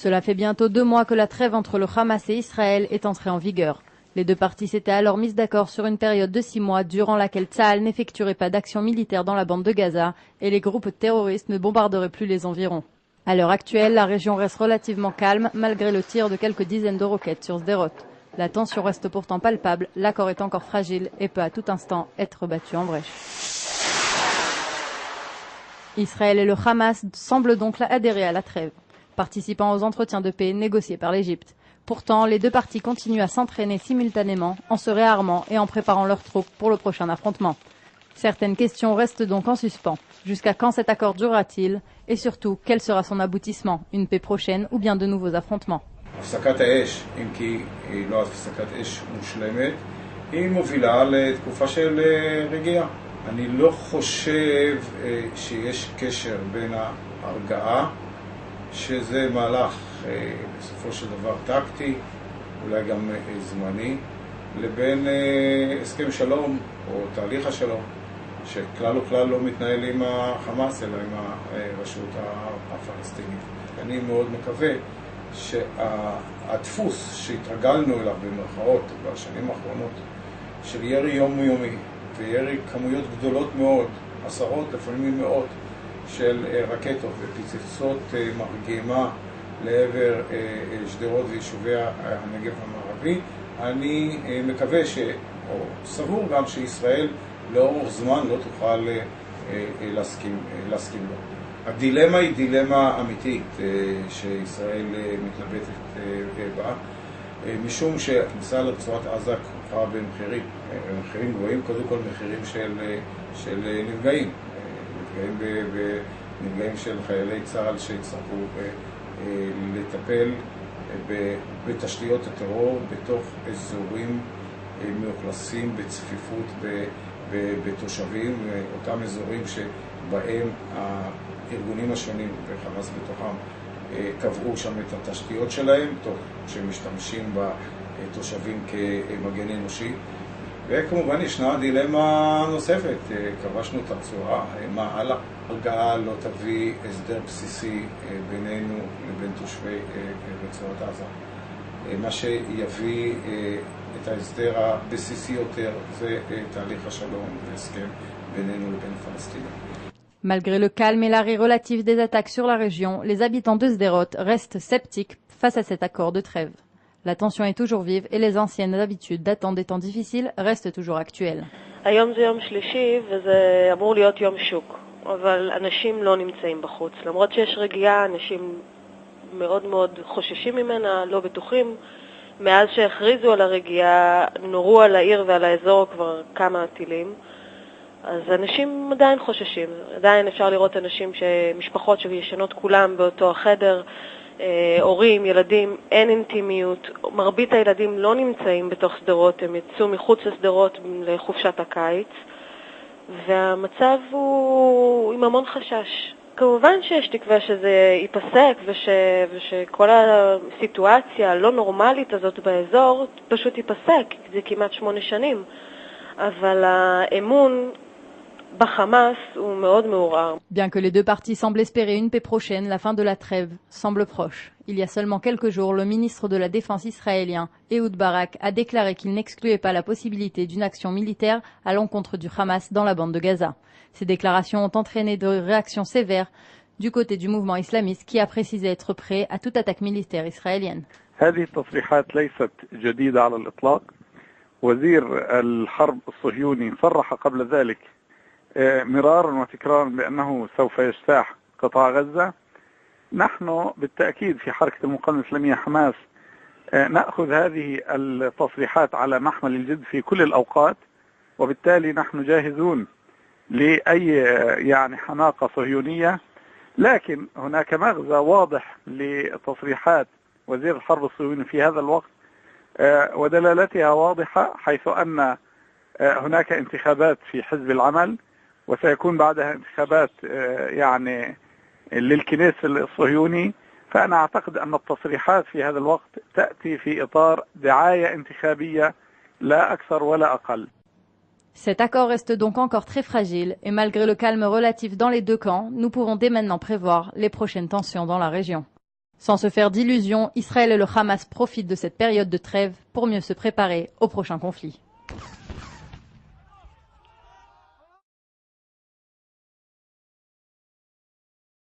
Cela fait bientôt 2 mois que la trêve entre le Hamas et Israël est entrée en vigueur. Les deux parties s'étaient alors mises d'accord sur une période de 6 mois durant laquelle Tsahal n'effectuerait pas d'action militaire dans la bande de Gaza et les groupes terroristes ne bombarderaient plus les environs. À l'heure actuelle, la région reste relativement calme malgré le tir de quelques dizaines de roquettes sur Sderot. La tension reste pourtant palpable, l'accord est encore fragile et peut à tout instant être battu en brèche. Israël et le Hamas semblent donc adhérer à la trêve, participant aux entretiens de paix négociés par l'Égypte. Pourtant, les deux parties continuent à s'entraîner simultanément en se réarmant et en préparant leurs troupes pour le prochain affrontement. Certaines questions restent donc en suspens. Jusqu'à quand cet accord durera-t-il? Et surtout, quel sera son aboutissement? Une paix prochaine ou bien de nouveaux affrontements? הפסקת האש, אם כי היא לא הפסקת אש מושלמת, היא מובילה לתקופה של רגיעה. אני לא חושב שיש קשר בין ההרגעה, שזה מהלך בסופו של דבר טקטי, אולי גם זמני, לבין הסכם שלום או תהליך השלום, שכלל וכלל לא מתנהל עם החמאס, אלא עם הרשות הפלסטינית. אני מאוד מקווה שהדפוס שהתרגלנו אליו במרכאות בשנים האחרונות, של ירי יומיומי וירי כמויות גדולות מאוד, עשרות לפעמים מאות, של רקטות ופיצוצות מרגמה לעבר שדרות ויישובי הנגב המערבי, אני מקווה או סבור גם שישראל לאורך זמן לא תוכל להסכים לו. הדילמה היא דילמה אמיתית שישראל מתלבטת בה, משום שהכניסה לרצועת עזה כרוכה במחירים גבוהים, קודם כל מחירים של נפגעים של חיילי צה"ל שיצטרכו לטפל בתשתיות הטרור בתוך אזורים מאוכלסים בצפיפות בתושבים, אותם אזורים שבהם הארגונים השונים וחמאס בתוכם קבעו שם את התשתיות שלהם, תוך שהם משתמשים בתושבים כמגן אנושי. וכמובן ישנה דילמה נוספת, כבשנו את הרצועה, מה הלאה? הרגעה לא תביא הסדר בסיסי בינינו לבין תושבי רצועת עזה. מה שיביא את ההסדר הבסיסי יותר זה תהליך השלום והסכם בינינו לבין פלסטינים. Malgré le calme et l'arrêt relatif des attaques sur la région, les habitants de Sderot restent sceptiques face à cet accord de trêve. La tension est toujours vive et les anciennes habitudes datant des temps difficiles restent toujours actuelles. היום זה יום שלישי וזה אמור להיות יום שוק, אבל אנשים לא נמצאים בחוץ. למרות שיש רגיעה, אנשים מאוד מאוד חוששים ממנה, לא בטוחים. מאז שהכריזו על הרגיעה, נורו על העיר ועל האזור כבר כמה טילים. אז אנשים עדיין חוששים. עדיין אפשר לראות משפחות שישנות כולם באותו החדר, הורים, ילדים, אין אינטימיות. מרבית הילדים לא נמצאים בתוך סדרות, הם יצאו מחוץ לסדרות לחופשת הקיץ, והמצב הוא עם המון חשש. כמובן שיש תקווה שזה ייפסק ושכל הסיטואציה הלא נורמלית הזאת באזור פשוט ייפסק, זה כמעט 8 שנים, אבל האמון Hamas ou מאוד מעורער. Bien que les deux parties semblent espérer une paix prochaine, la fin de la trêve semble proche. Il y a seulement quelques jours, le ministre de la Défense israélien, Ehud Barak, a déclaré qu'il n'excluait pas la possibilité d'une action militaire à l'encontre du Hamas dans la bande de Gaza. Ces déclarations ont entraîné de réactions sévères du côté du mouvement islamiste qui a précisé être prêt à toute attaque militaire israélienne. هذه التصريحات ليست جديدة على الإطلاق. وزير الحرب الصهيوني صرح قبل ذلك مرارا وتكرارا بأنه سوف يجتاح قطاع غزة. نحن بالتأكيد في حركة المقاومة الإسلامية حماس نأخذ هذه التصريحات على محمل الجد في كل الأوقات، وبالتالي نحن جاهزون لأي حناقة صهيونية. لكن هناك مغزى واضح لتصريحات وزير الحرب الصهيوني في هذا الوقت ودلالتها واضحة، حيث أن هناك انتخابات في حزب العمل وسيكون بعدها انتخابات للكنيس الصهيوني. فأنا أعتقد أن التصريحات في هذا الوقت تأتي في إطار دعاية انتخابية لا أكثر ولا أقل. Cet accord reste donc encore très fragile et malgré le calme relatif dans les deux camps, nous pouvons dès maintenant prévoir les prochaines tensions dans la région. Sans se faire d'illusions, Israël et le Hamas profitent de cette période de trêve pour mieux se préparer au prochain conflit.